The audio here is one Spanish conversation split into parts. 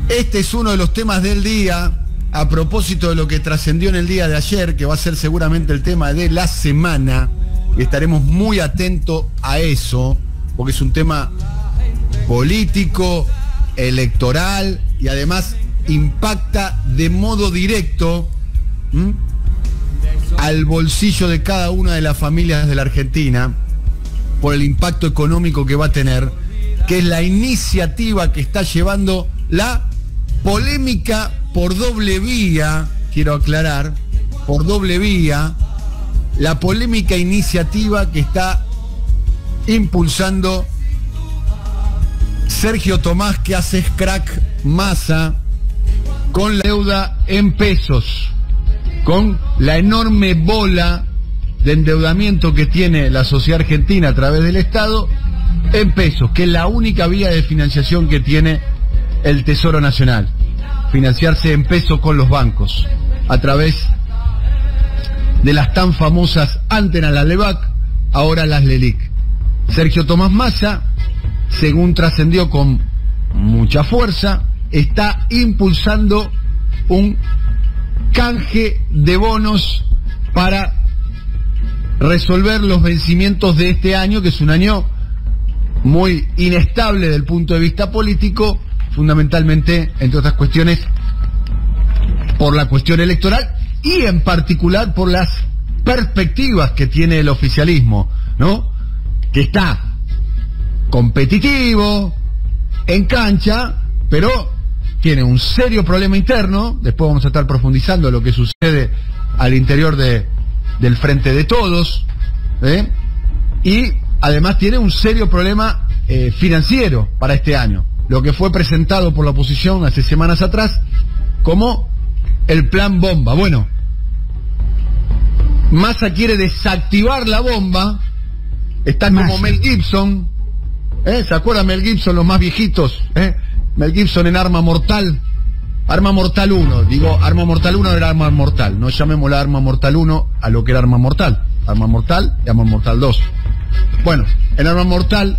Este es uno de los temas del día, a propósito de lo que trascendió en el día de ayer, que va a ser seguramente el tema de la semana, y estaremos muy atentos a eso, porque es un tema político, electoral, y además impacta de modo directo al bolsillo de cada una de las familias de la Argentina, por el impacto económico que va a tener, que es la iniciativa que está llevando la polémica por doble vía, quiero aclarar, por doble vía, la polémica iniciativa que está impulsando Sergio Tomás, que hace crack Massa, con la deuda en pesos, con la enorme bola de endeudamiento que tiene la sociedad argentina a través del Estado en pesos, que es la única vía de financiación que tiene el Tesoro Nacional, financiarse en pesos con los bancos, a través de las tan famosas antes las LEBAC, ahora las LELIC. Sergio Tomás Massa, según trascendió con mucha fuerza, está impulsando un canje de bonos para resolver los vencimientos de este año, que es un año muy inestable desde el punto de vista político, fundamentalmente, entre otras cuestiones, por la cuestión electoral y en particular por las perspectivas que tiene el oficialismo, ¿no? Que está competitivo, en cancha, pero tiene un serio problema interno. Después vamos a estar profundizando lo que sucede al interior del Frente de Todos, y además tiene un serio problema financiero para este año, lo que fue presentado por la oposición hace semanas atrás como el plan bomba. Bueno, Massa quiere desactivar la bomba, está como Mel Gibson, ¿se acuerdan Mel Gibson, los más viejitos? Mel Gibson en Arma Mortal 1, digo, Arma Mortal 1 era Arma Mortal, no llamémosla Arma Mortal 1 a lo que era Arma Mortal y Arma Mortal 2. Bueno, en Arma Mortal,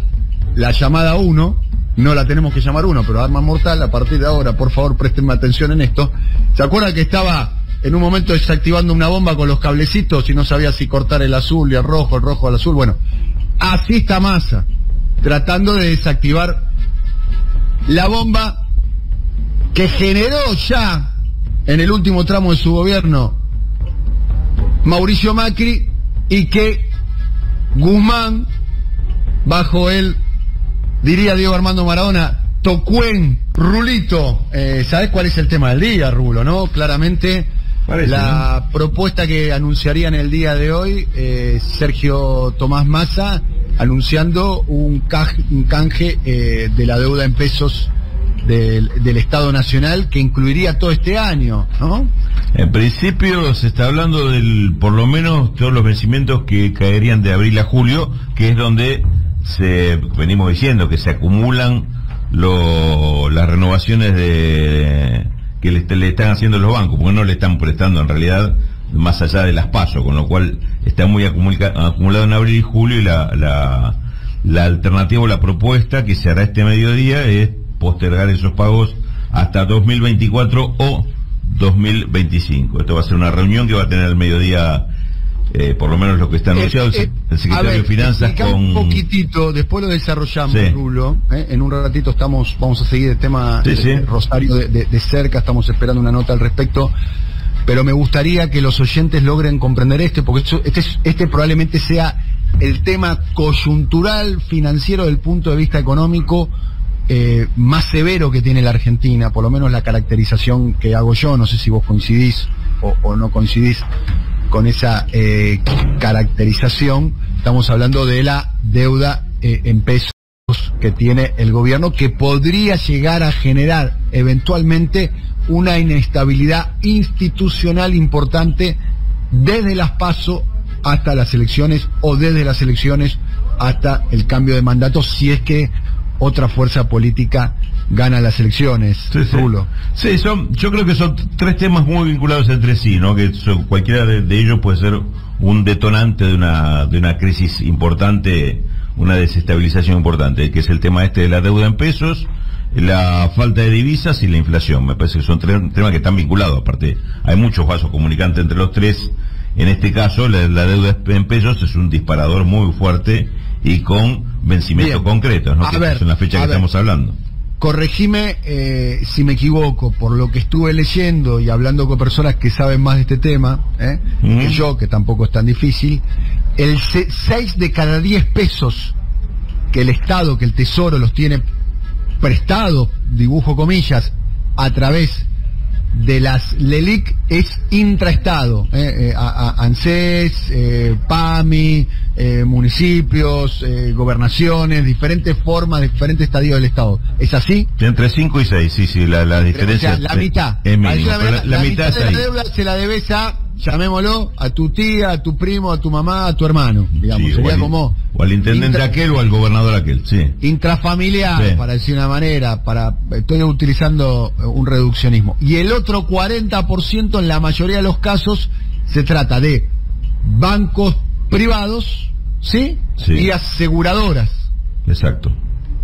la llamada 1, no la tenemos que llamar 1, pero Arma Mortal, a partir de ahora, por favor, préstenme atención en esto. ¿Se acuerdan que estaba en un momento desactivando una bomba con los cablecitos y no sabía si cortar el azul y el rojo al azul? Bueno, así está Massa, tratando de desactivar la bomba que generó ya en el último tramo de su gobierno Mauricio Macri, y que Guzmán, bajo él, diría Diego Armando Maradona, Tocuén, Rulito. ¿Sabés cuál es el tema del día, Rulo, no? Claramente, la propuesta que anunciaría en el día de hoy Sergio Tomás Massa, anunciando un canje de la deuda en pesos del Estado Nacional, que incluiría todo este año, ¿no? En principio se está hablando por lo menos todos los vencimientos que caerían de abril a julio, que es donde venimos diciendo que se acumulan las renovaciones que le están haciendo los bancos, porque no le están prestando en realidad más allá de las PASO, con lo cual está muy acumulado en abril y julio, y la alternativa o la propuesta que se hará este mediodía es postergar esos pagos hasta 2024 o 2025. Esto va a ser una reunión que va a tener al mediodía, por lo menos lo que está anunciado, el secretario de Finanzas con... un poquitito, después lo desarrollamos, sí. Rulo, en un ratito vamos a seguir el tema, sí. Rosario de cerca, estamos esperando una nota al respecto, pero me gustaría que los oyentes logren comprender esto, porque este probablemente sea el tema coyuntural financiero del punto de vista económico más severo que tiene la Argentina, por lo menos la caracterización que hago yo. No sé si vos coincidís o no coincidís con esa caracterización. Estamos hablando de la deuda en pesos que tiene el gobierno, que podría llegar a generar eventualmente una inestabilidad institucional importante desde las PASO hasta las elecciones, o desde las elecciones hasta el cambio de mandato, si es que otra fuerza política gana las elecciones. Sí, Rulo. Sí, yo creo que son tres temas muy vinculados entre sí, ¿no? Que cualquiera de ellos puede ser un detonante de una crisis importante, una desestabilización importante, que es el tema de la deuda en pesos, la falta de divisas y la inflación. Me parece que son tres temas que están vinculados. Aparte, hay muchos vasos comunicantes entre los tres. En este caso, la deuda en pesos es un disparador muy fuerte y con vencimientos concretos, ¿no? Que son las fechas que estamos hablando. Corregime si me equivoco, por lo que estuve leyendo y hablando con personas que saben más de este tema, que yo, que tampoco es tan difícil, el 6 de cada 10 pesos que el Estado, que el Tesoro los tiene prestados, dibujo comillas, a través de las LELIC es intraestado, ANSES, PAMI, municipios, gobernaciones, diferentes formas, diferentes estadios del Estado. ¿Es así? Entre 5 y 6, sí, la diferencia. O sea, la mitad. Es mínimo, la mitad de la deuda se la debes a, llamémoslo, a tu tía, a tu primo, a tu mamá, a tu hermano, digamos. Sí, sería como... O al intendente aquel o al gobernador aquel, sí. Intrafamiliar, sí, para decir una manera, estoy utilizando un reduccionismo. Y el otro 40%, en la mayoría de los casos, se trata de bancos privados, ¿sí? Y aseguradoras. Exacto.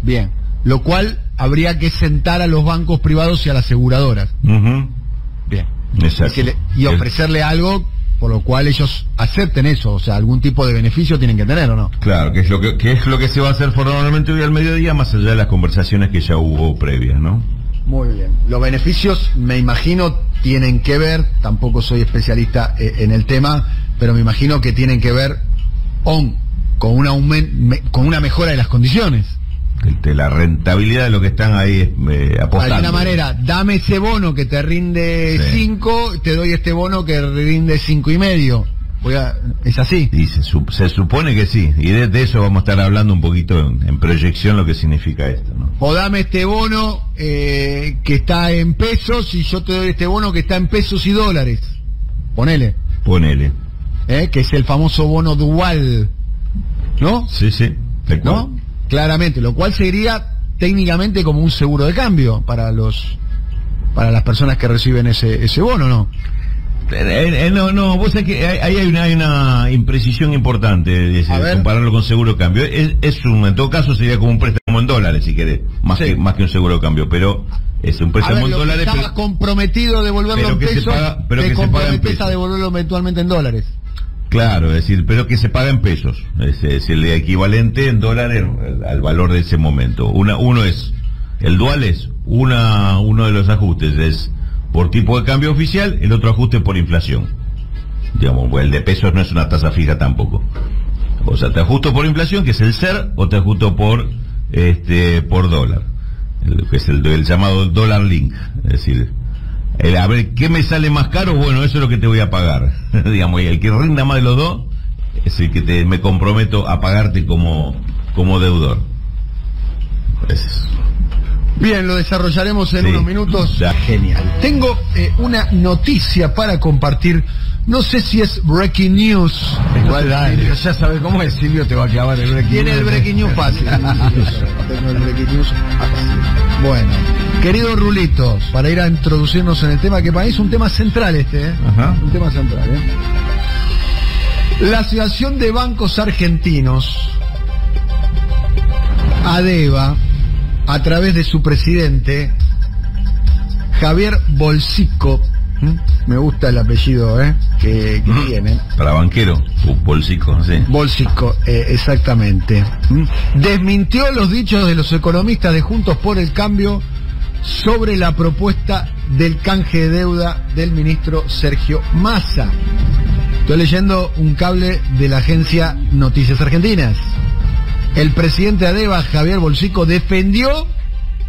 Bien. Lo cual habría que sentar a los bancos privados y a las aseguradoras. Bien. Exacto. Y ofrecerle algo por lo cual ellos acepten eso, o sea, algún tipo de beneficio tienen que tener, ¿o no? Claro, que es lo que se va a hacer formalmente hoy al mediodía, más allá de las conversaciones que ya hubo previas, ¿no? Muy bien. Los beneficios, me imagino, tienen que ver, tampoco soy especialista en el tema, pero me imagino que tienen que ver con una mejora de las condiciones. La rentabilidad de lo que están ahí apostando. De alguna manera, dame ese bono que te rinde 5, te doy este bono que rinde 5,5. ¿Es así? Y se supone que sí, y de eso vamos a estar hablando un poquito en proyección lo que significa esto, ¿no? O dame este bono que está en pesos y yo te doy este bono que está en pesos y dólares. Ponele. Que es el famoso bono dual, ¿no? Sí, ¿no? Claramente, lo cual sería técnicamente como un seguro de cambio para las personas que reciben ese bono, ¿no? No, vos sabés que ahí hay una imprecisión importante, compararlo con seguro de cambio. En todo caso sería como un préstamo en dólares, si querés, más que un seguro de cambio, pero es un préstamo en dólares. Estabas comprometido a devolverlo en pesos, te comprometes a devolverlo eventualmente en dólares. Claro, es decir, pero que se paga en pesos, es el equivalente en dólares al valor de ese momento. El dual es uno de los ajustes es por tipo de cambio oficial, el otro ajuste por inflación. Digamos, el de pesos no es una tasa fija tampoco. O sea, te ajusto por inflación, que es el SER, o te ajusto por dólar, que es el llamado dólar link, es decir, a ver, ¿qué me sale más caro? Bueno, eso es lo que te voy a pagar. Digamos, y el que rinda más de los dos es el que me comprometo a pagarte como deudor. Bien, lo desarrollaremos en unos minutos. Genial. Tengo una noticia para compartir. No sé si es breaking news. Igual, ya sabes cómo es, Silvio, te va a clavar el breaking news. Tiene el breaking news fácil. Tengo el breaking news fácil. Bueno, querido Rulito, para ir a introducirnos en el tema, que para mí es un tema central un tema central, La Asociación de Bancos Argentinos, ADEBA, a través de su presidente, Javier Bolsico, me gusta el apellido que tienen. Para banquero, Bolsico, sí. Bolsico, exactamente. Desmintió los dichos de los economistas de Juntos por el Cambio sobre la propuesta del canje de deuda del ministro Sergio Massa. Estoy leyendo un cable de la agencia Noticias Argentinas. El presidente de ADEBA, Javier Bolsico, defendió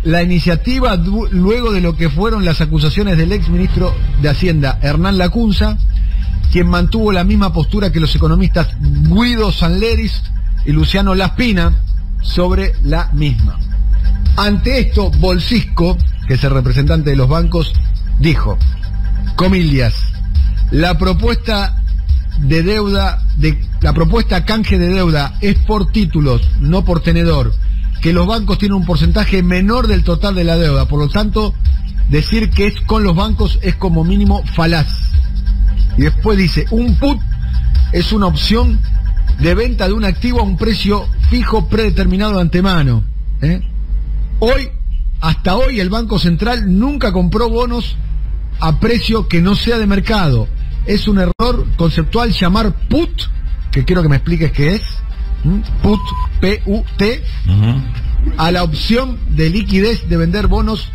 la iniciativa luego de lo que fueron las acusaciones del ex ministro de Hacienda, Hernán Lacunza, quien mantuvo la misma postura que los economistas Guido Sanleris y Luciano Laspina sobre la misma. Ante esto, Bolsico, que es el representante de los bancos, dijo, comillas, la propuesta canje de deuda es por títulos, no por tenedor, que los bancos tienen un porcentaje menor del total de la deuda, por lo tanto, decir que es con los bancos es como mínimo falaz. Y después dice, un put es una opción de venta de un activo a un precio fijo predeterminado de antemano. Hoy hasta hoy el Banco Central nunca compró bonos a precio que no sea de mercado. Es un error conceptual llamar put, que quiero que me expliques qué es, put, P-U-T, a la opción de liquidez de vender bonos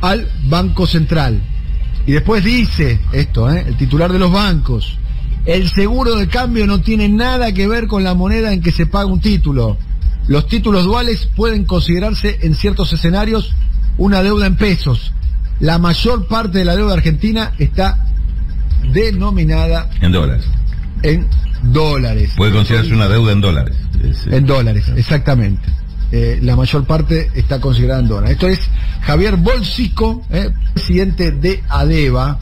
al Banco Central. Y después dice esto, el titular de los bancos: el seguro de cambio no tiene nada que ver con la moneda en que se paga un título. Los títulos duales pueden considerarse en ciertos escenarios una deuda en pesos. La mayor parte de la deuda argentina está denominada en dólares. En dólares. Puede considerarse una deuda en dólares. En dólares, exactamente. La mayor parte está considerada en dólares. Esto es Javier Bolsico, presidente de ADEVA,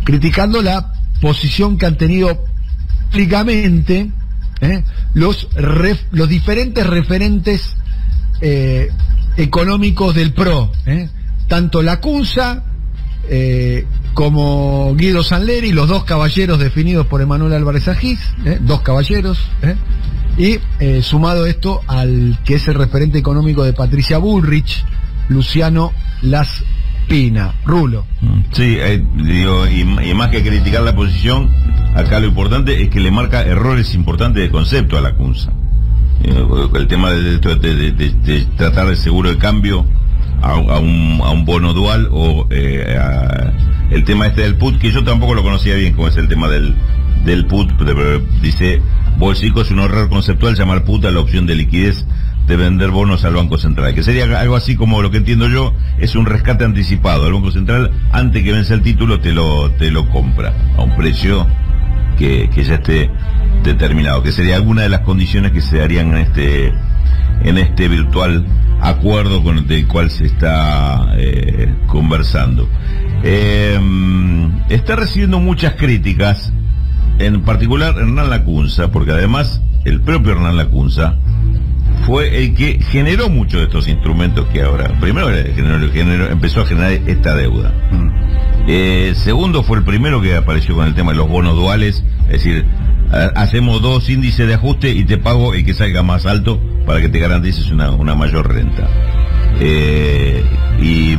criticando la posición que han tenido públicamente los diferentes referentes económicos del PRO, tanto la CUNSA como Guido Sanleri, los dos caballeros definidos por Emanuel Álvarez Agis, dos caballeros, y sumado esto al que es el referente económico de Patricia Bullrich, Luciano Laspina. Rulo. Sí, digo, y más que criticar la posición, acá lo importante es que le marca errores importantes de concepto a la CUNSA. El tema de tratar de seguro de cambio a un bono dual, o el tema del put, que yo tampoco lo conocía bien, como es el tema del put, pero dice Bolsico: es un error conceptual llamar put a la opción de liquidez de vender bonos al Banco Central, que sería algo así como, lo que entiendo yo, es un rescate anticipado. El Banco Central, antes que vence el título, te lo compra a un precio que ya esté determinado, que sería alguna de las condiciones que se darían en este virtual acuerdo con el cual se está conversando. Está recibiendo muchas críticas, en particular Hernán Lacunza, porque además el propio Hernán Lacunza fue el que generó muchos de estos instrumentos que ahora, primero empezó a generar esta deuda. Segundo, fue el primero que apareció con el tema de los bonos duales, es decir, hacemos dos índices de ajuste y te pago el que salga más alto para que te garantices una mayor renta. Y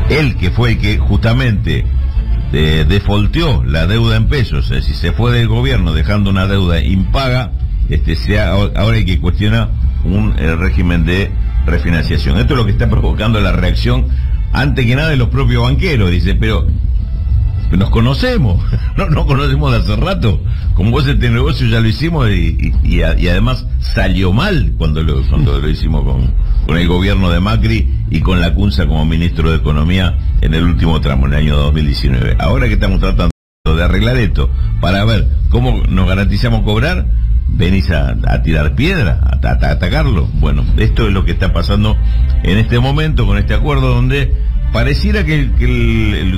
él, que fue el que justamente defaulteó la deuda en pesos, es decir, se fue del gobierno dejando una deuda impaga, ahora hay que cuestionar un régimen de refinanciación. Esto es lo que está provocando la reacción, antes que nada, de los propios banqueros. Dice, pero nos conocemos, no conocemos de hace rato. Con vos este negocio ya lo hicimos y además salió mal cuando lo hicimos con el gobierno de Macri y con Lacunza como ministro de Economía en el último tramo, en el año 2019. Ahora que estamos tratando de arreglar esto para ver cómo nos garantizamos cobrar, venís a tirar piedra, a atacarlo. Bueno, esto es lo que está pasando en este momento con este acuerdo, donde pareciera que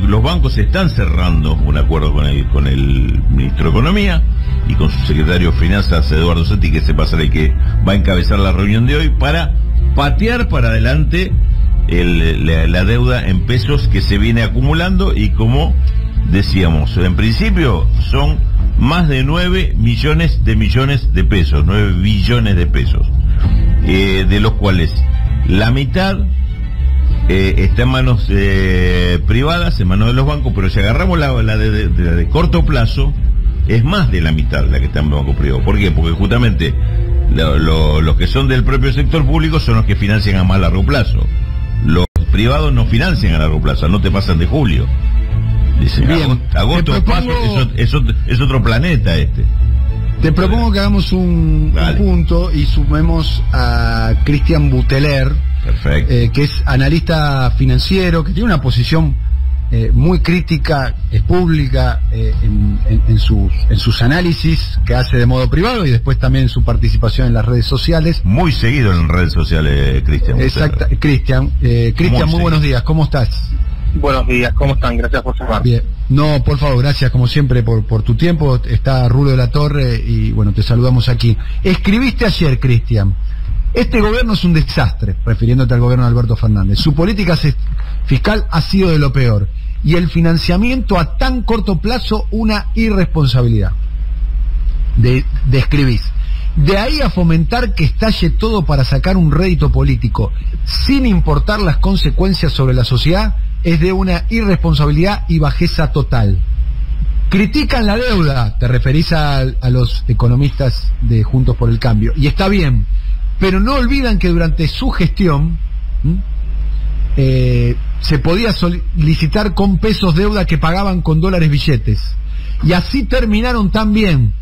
los bancos están cerrando un acuerdo con el ministro de Economía y con su secretario de Finanzas, Eduardo Setti, que se pasará y que va a encabezar la reunión de hoy, para patear para adelante la deuda en pesos que se viene acumulando, y como decíamos, en principio son más de 9 millones de pesos, 9 billones de pesos, de los cuales la mitad está en manos privadas, en manos de los bancos, pero si agarramos la de corto plazo, es más de la mitad la que está en banco privado. ¿Por qué? Porque justamente los que son del propio sector público son los que financian a más largo plazo. Los privados no financian a largo plazo, no te pasan de julio. Dice, agosto es otro planeta este. Te propongo que hagamos un punto y sumemos a Cristian Buteler, que es analista financiero, que tiene una posición muy crítica, es pública en sus análisis que hace de modo privado, y después también en su participación en las redes sociales. Muy seguido en redes sociales, Cristian. Exacto, Cristian, muy buenos días, ¿cómo estás? Buenos días, ¿cómo están? Gracias por llamar. Bien. No, por favor, gracias como siempre por tu tiempo. Está Rulo de la Torre y bueno, te saludamos aquí. Escribiste ayer, Cristian: este gobierno es un desastre, refiriéndote al gobierno de Alberto Fernández. Su política fiscal ha sido de lo peor, y el financiamiento a tan corto plazo una irresponsabilidad. Describís: De ahí a fomentar que estalle todo para sacar un rédito político, sin importar las consecuencias sobre la sociedad, es de una irresponsabilidad y bajeza total. Critican la deuda, te referís a los economistas de Juntos por el Cambio, y está bien, pero no olvidan que durante su gestión se podía solicitar con pesos deuda que pagaban con dólares billetes, y así terminaron también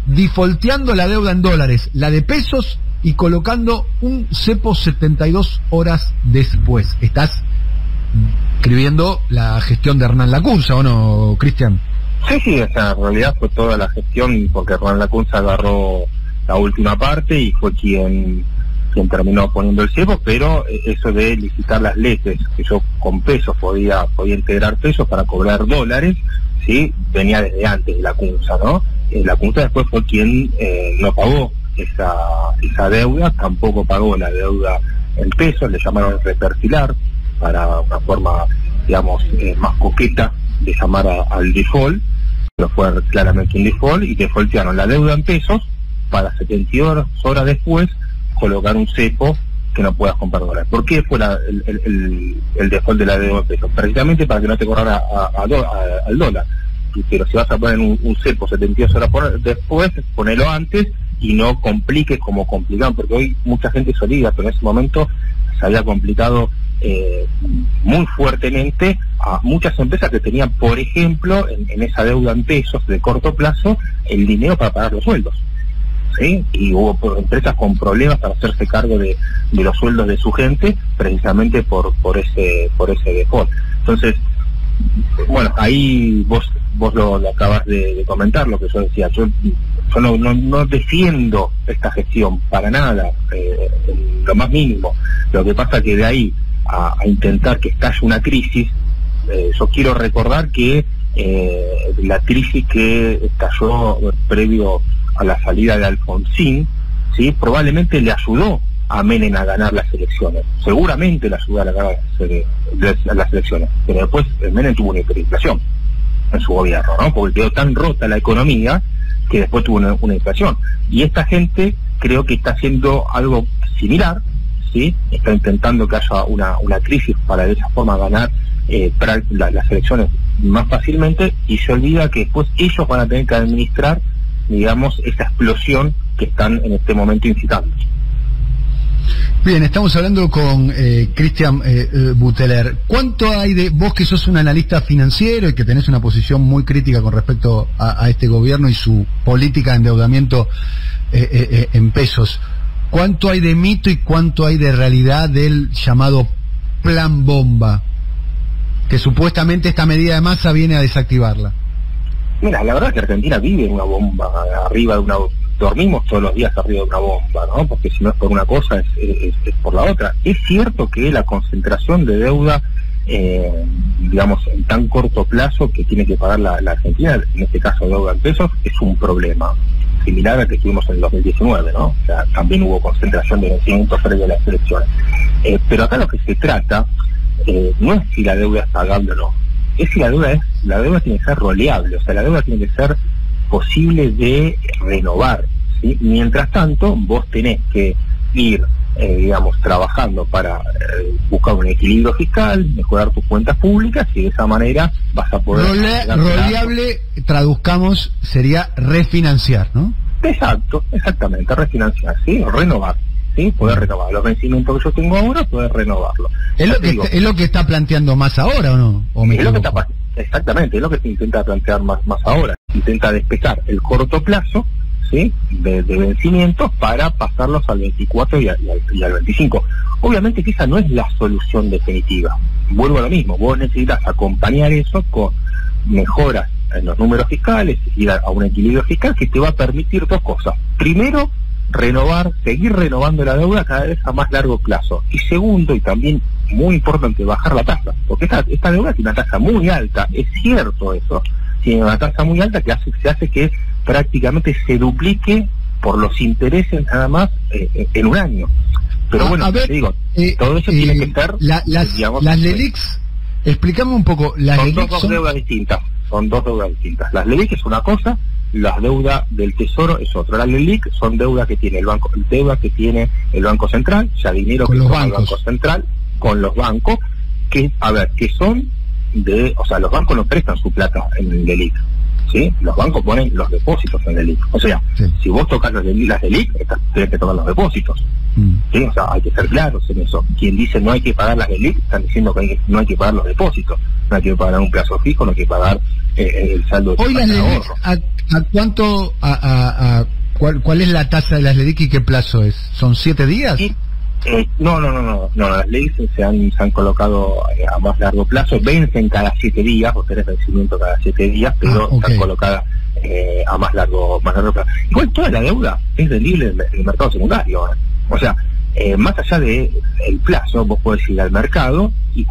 defaulteando la deuda en dólares, la de pesos, y colocando un cepo 72 horas después. Estás escribiendo la gestión de Hernán Lacunza, ¿o no, Cristian? Sí, o sea, en realidad fue toda la gestión, porque Hernán Lacunza agarró la última parte y fue quien terminó poniendo el cepo, pero eso de licitar las leches, que yo con pesos podía integrar pesos para cobrar dólares, sí, venía desde antes de Lacunza, ¿no? Lacunza después fue quien no pagó esa deuda, tampoco pagó la deuda en pesos, le llamaron reperfilar, para una forma, digamos, más coqueta de llamar al default, pero fue claramente un default, y defaultearon la deuda en pesos para 72 horas después colocar un cepo que no puedas comprar dólares. ¿Por qué fue el default de la deuda en pesos? Precisamente para que no te corrara al dólar. Pero si vas a poner un cepo 72 horas después, ponelo antes y no compliques como complicaban, porque hoy mucha gente se olvida, pero en ese momento se había complicado muy fuertemente a muchas empresas que tenían, por ejemplo, en esa deuda en pesos de corto plazo, el dinero para pagar los sueldos, ¿sí? Y hubo empresas con problemas para hacerse cargo de los sueldos de su gente, precisamente por ese default. Entonces, bueno, ahí vos lo acabas de comentar, lo que yo decía. Yo no defiendo esta gestión para nada, en lo más mínimo. Lo que pasa que de ahí a intentar que estalle una crisis, yo quiero recordar que la crisis que estalló previo a la salida de Alfonsín, ¿sí?, probablemente le ayudó a Menem a ganar las elecciones. Seguramente le ayudó a ganar las elecciones, pero después Menem tuvo una hiperinflación en su gobierno, ¿no? Porque quedó tan rota la economía que después tuvo una inflación. Y esta gente creo que está haciendo algo similar, ¿sí? Está intentando que haya una crisis para de esa forma ganar las elecciones más fácilmente, y se olvida que después ellos van a tener que administrar, digamos, esa explosión que están en este momento incitando. Bien, estamos hablando con Cristian Buteler. ¿Cuánto hay de vos, que sos un analista financiero y que tenés una posición muy crítica con respecto a este gobierno y su política de endeudamiento en pesos? ¿Cuánto hay de mito y cuánto hay de realidad del llamado Plan Bomba, que supuestamente esta medida de masa viene a desactivarla? Mira, la verdad es que Argentina vive en una bomba, arriba de una... Dormimos todos los días arriba de una bomba, ¿no? Porque si no es por una cosa, es por la otra. Es cierto que la concentración de deuda, digamos, en tan corto plazo que tiene que pagar la Argentina, en este caso deuda en pesos, es un problema similar al que tuvimos en el 2019, ¿no? O sea, también hubo concentración de vencimientos previo a las elecciones. Pero acá lo que se trata no es si la deuda es pagable o no, es si la deuda tiene que ser roleable, o sea, la deuda tiene que ser posible de renovar, ¿sí? Mientras tanto, vos tenés que ir, digamos, trabajando para buscar un equilibrio fiscal, mejorar tus cuentas públicas, y de esa manera vas a poder... Roleable, traduzcamos, sería refinanciar, ¿no? Exacto, exactamente, refinanciar, ¿sí? Renovar, ¿sí? Poder renovar los vencimientos que yo tengo ahora, poder renovarlo. ¿Es lo que está planteando más ahora o no? ¿O me equivoco? Exactamente, es lo que se intenta plantear más ahora. Intenta despejar el corto plazo, ¿sí?, de vencimientos para pasarlos al 24 y al 25. Obviamente que esa no es la solución definitiva. Vuelvo a lo mismo, vos necesitas acompañar eso con mejoras en los números fiscales, ir a un equilibrio fiscal que te va a permitir dos cosas. Primero, seguir renovando la deuda cada vez a más largo plazo. Y segundo, y también muy importante, bajar la tasa, porque esta deuda tiene una tasa muy alta, es cierto eso, tiene una tasa muy alta que se hace que prácticamente se duplique por los intereses nada más en un año. Pero bueno, ver, te digo, todo eso tiene que ser... las LELIQs, explícame un poco, las son LELIQs dos deudas distintas. Las LELIQ es una cosa las deudas del Tesoro es otro. Las LELIQ son deudas que tiene el Banco Central, ya dinero que toma el Banco Central con los bancos, que son o sea, los bancos no prestan su plata en el LELIQ, ¿sí? Los bancos ponen los depósitos en el LELIQ. O sea, si vos tocas las LELIQ, tenés que tocar los depósitos. ¿Sí? O sea, hay que ser claros en eso. Quien dice no hay que pagar las LELIQ, están diciendo que no hay que pagar los depósitos, no hay que pagar un plazo fijo, no hay que pagar el saldo de hoy las LELIQ, ¿cuál es la tasa de las LELIQ y qué plazo es? ¿Son 7 días? Sí. No, las LELIQ se han colocado a más largo plazo, vencen cada 7 días, vos tenés vencimiento cada 7 días, pero están colocadas a más largo plazo. Igual toda la deuda es rendible en el mercado secundario, o sea, más allá de el plazo, vos podés ir al mercado y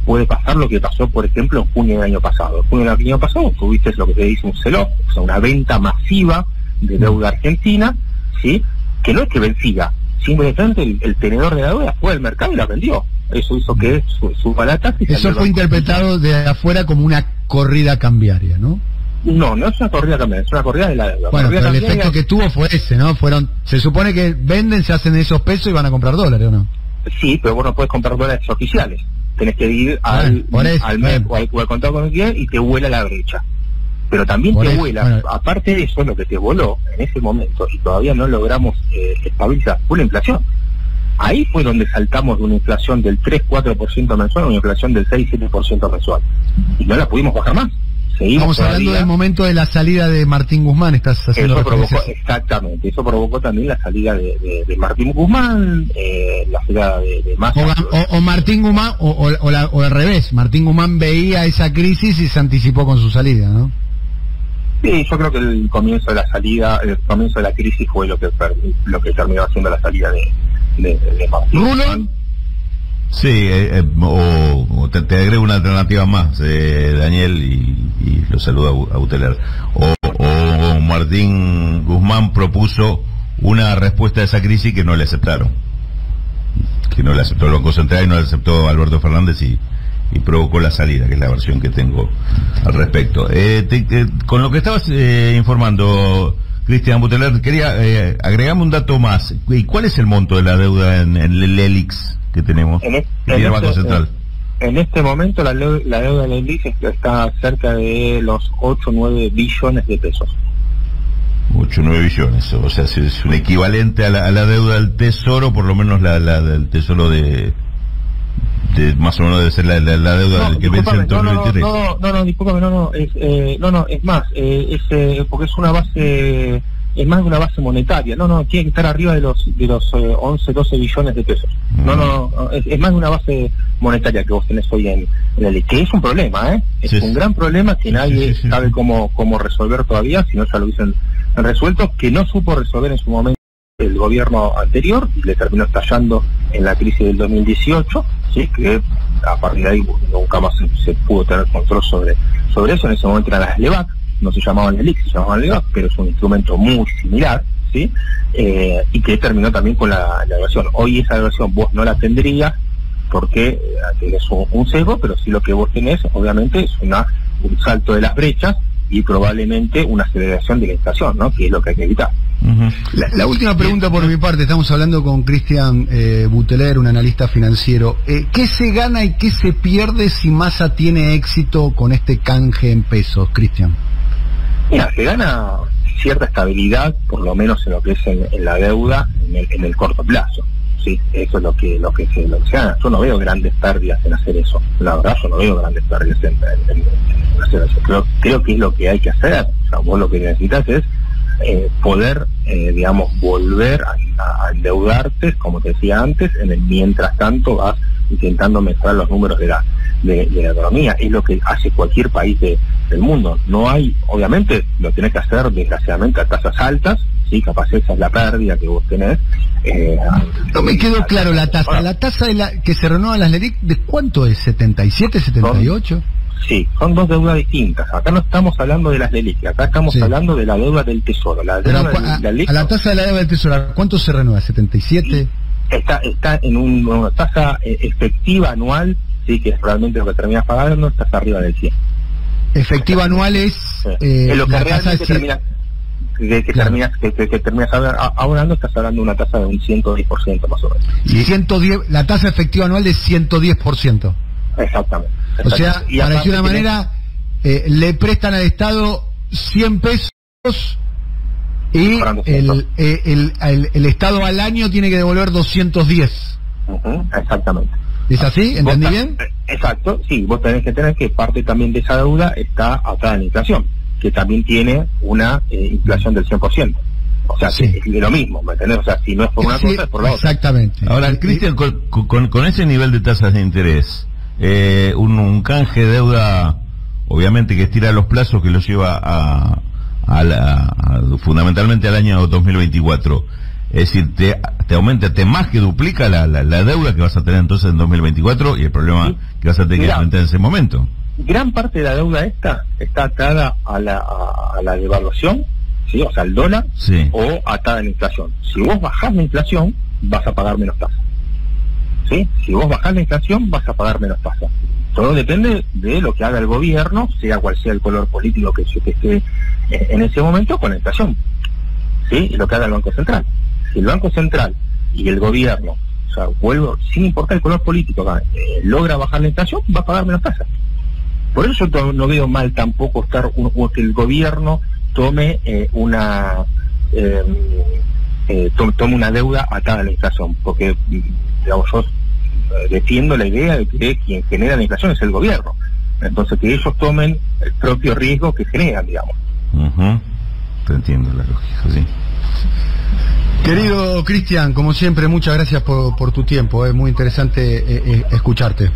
puede pasar lo que pasó, por ejemplo, en junio del año pasado. En junio del año pasado tuviste lo que se dice un sell-off, o sea, una venta masiva de deuda argentina, ¿sí? Que no es que vencía, simplemente el tenedor de la deuda fue al mercado y la vendió. Eso hizo que suba la tasa. Eso fue interpretado de afuera como una corrida cambiaria, ¿no? No es una corrida cambiaria, es una corrida de la deuda. Bueno, pero el efecto que tuvo fue ese, ¿no? Se supone que venden, se hacen esos pesos y van a comprar dólares, ¿o no? Sí, pero vos no podés comprar dólares oficiales. Tenés que ir al mes o al contado con el cliente y te vuela la brecha. Pero también te vuela, aparte de eso, lo que te voló en ese momento, y todavía no logramos estabilizar, fue la inflación. Ahí fue donde saltamos de una inflación del 3-4% mensual a una inflación del 6-7% mensual. Y no la pudimos bajar más. Estamos hablando del momento de la salida de Martín Guzmán, estás haciendo referencia. Exactamente, eso provocó también la salida de Martín Guzmán, la salida de Massa. O Martín Guzmán, o al revés, Martín Guzmán veía esa crisis y se anticipó con su salida, ¿no? Sí, yo creo que el comienzo de la crisis fue lo que terminó haciendo la salida de Martín Guzmán. Sí, te agrego una alternativa más, Daniel, y lo saludo a Buteler. O Martín Guzmán propuso una respuesta a esa crisis que no le aceptaron. Que no le aceptó el Banco Central y no le aceptó Alberto Fernández y provocó la salida, que es la versión que tengo al respecto. Con lo que estabas informando, Cristian Buteler, quería agregarme un dato más. ¿Cuál es el monto de la deuda en el LELIQ que tenemos en el Banco Central? En este momento la deuda de la LELIQ está cerca de los 8-9 billones de pesos. 8-9 billones, o sea, es un equivalente a la deuda del Tesoro, por lo menos la del Tesoro de más o menos debe ser la deuda que vence en 2023. Es más, porque es una base, es más de una base monetaria, tiene que estar arriba de los 11-12 billones de pesos. Es más de una base monetaria que vos tenés hoy en la ley, que es un problema, es un gran problema que nadie sabe cómo resolver todavía, si no ya lo hubiesen resuelto, que no supo resolver en su momento el gobierno anterior y le terminó estallando en la crisis del 2018, ¿sí? Que a partir de ahí nunca más se pudo tener control sobre eso. En ese momento eran las LEBAC, no se llamaban LELIQ, se llamaban LEBAC, pero es un instrumento muy similar, ¿sí? Y que terminó también con la devaluación. Hoy esa devaluación vos no la tendrías porque tenés un sesgo, pero sí lo que vos tenés obviamente es un salto de las brechas y probablemente una aceleración de la inflación, ¿no? Que es lo que hay que evitar. La última pregunta por mi parte, estamos hablando con Cristian Buteler, un analista financiero. ¿Qué se gana y qué se pierde si Massa tiene éxito con este canje en pesos, Cristian? Mira, se gana cierta estabilidad, por lo menos en lo que es en la deuda, en el corto plazo. Sí, eso es lo que se gana. Yo no veo grandes pérdidas en hacer eso. La verdad, yo no veo grandes pérdidas en hacer eso. Creo que es lo que hay que hacer. O sea, vos lo que necesitas es poder, volver a endeudarte, como te decía antes, mientras tanto vas intentando mejorar los números de la economía. Es lo que hace cualquier país del mundo. No hay, obviamente, lo tenés que hacer desgraciadamente a tasas altas, sí, capaz esa es la pérdida que vos tenés. No me quedó claro la tasa que se renueva las LELIQ, ¿de cuánto es? ¿77, 78? Sí, son dos deudas distintas. Acá no estamos hablando de las LELIQ, acá estamos hablando de la deuda del Tesoro. La tasa de la deuda del Tesoro, ¿cuánto se renueva? ¿77? Está en una tasa efectiva anual, sí, que es realmente lo que terminas pagando, estás arriba del 100. Efectiva anual es lo que realmente termina. terminas abonando, estás hablando de una tasa de un 110% más o menos. Y 110, la tasa efectiva anual de 110%. Exactamente. O sea, para decir una manera, le prestan al Estado 100 pesos y el Estado al año tiene que devolver 210. Exactamente. ¿Es así? ¿Entendí bien? Exacto, sí. Vos tenés que tener que parte también de esa deuda está atada a la inflación, que también tiene una inflación del 100%. O sea, sí, que es lo mismo, ¿me entendés? O sea, si no es por una cosa, es por la otra. Exactamente. Ahora, Cristian, con ese nivel de tasas de interés, un canje de deuda, obviamente que estira los plazos, que los lleva fundamentalmente al año 2024. Es decir, te aumenta, te más que duplica la deuda que vas a tener entonces en 2024 y el problema que vas a tener que enfrentar en ese momento. Gran parte de la deuda esta está atada a la devaluación, ¿sí? O sea, al dólar, sí, o atada a la inflación. Si vos bajás la inflación, vas a pagar menos tasa. ¿Sí? Si vos bajás la inflación, vas a pagar menos tasa. Todo depende de lo que haga el gobierno, sea cual sea el color político que esté en ese momento, con la inflación. ¿Sí? Y lo que haga el Banco Central. Si el Banco Central y el gobierno, o sea, sin importar el color político, logra bajar la inflación, va a pagar menos tasa. Por eso yo no veo mal tampoco que el gobierno tome tome una deuda atada a la inflación, porque digamos, yo defiendo la idea de que quien genera la inflación es el gobierno. Entonces que ellos tomen el propio riesgo que generan, digamos. Te entiendo la lógica, sí. Querido Cristian, como siempre, muchas gracias por tu tiempo, es muy interesante escucharte.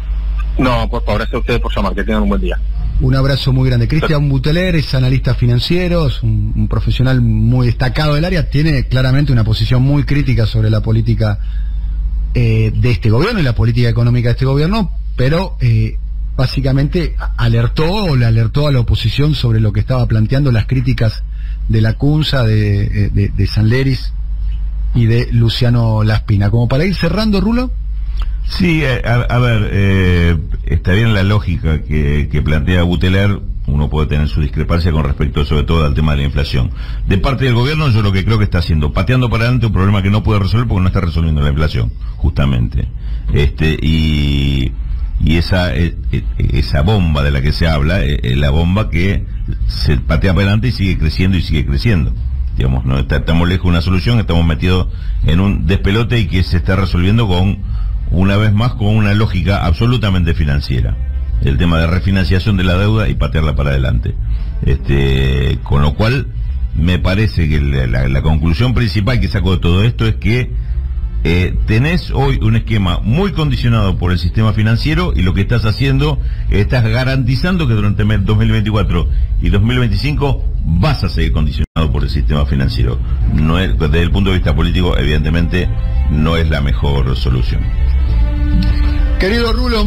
No, por favor, gracias a ustedes por llamar, que tengan un buen día. Un abrazo muy grande. Cristian Buteler es analista financiero, es un profesional muy destacado del área, tiene claramente una posición muy crítica sobre la política de este gobierno y la política económica de este gobierno, pero básicamente le alertó a la oposición sobre lo que estaba planteando, las críticas de la CUNSA, de Sanleris y de Luciano Laspina. Como para ir cerrando, Rulo. Sí, a ver, está bien la lógica que plantea Buteler. Uno puede tener su discrepancia con respecto sobre todo al tema de la inflación. De parte del gobierno, yo lo que creo que está haciendo, pateando para adelante un problema que no puede resolver porque no está resolviendo la inflación, justamente. Y esa bomba de la que se habla, es la bomba que se patea para adelante y sigue creciendo. Digamos, no estamos lejos de una solución, estamos metidos en un despelote y que se está resolviendo una vez más con una lógica absolutamente financiera. El tema de refinanciación de la deuda y patearla para adelante. Con lo cual, me parece que la conclusión principal que saco de todo esto es que tenés hoy un esquema muy condicionado por el sistema financiero y lo que estás haciendo, estás garantizando que durante 2024 y 2025 vas a seguir condicionado por el sistema financiero. No es, desde el punto de vista político, evidentemente, no es la mejor solución. Querido Rulo,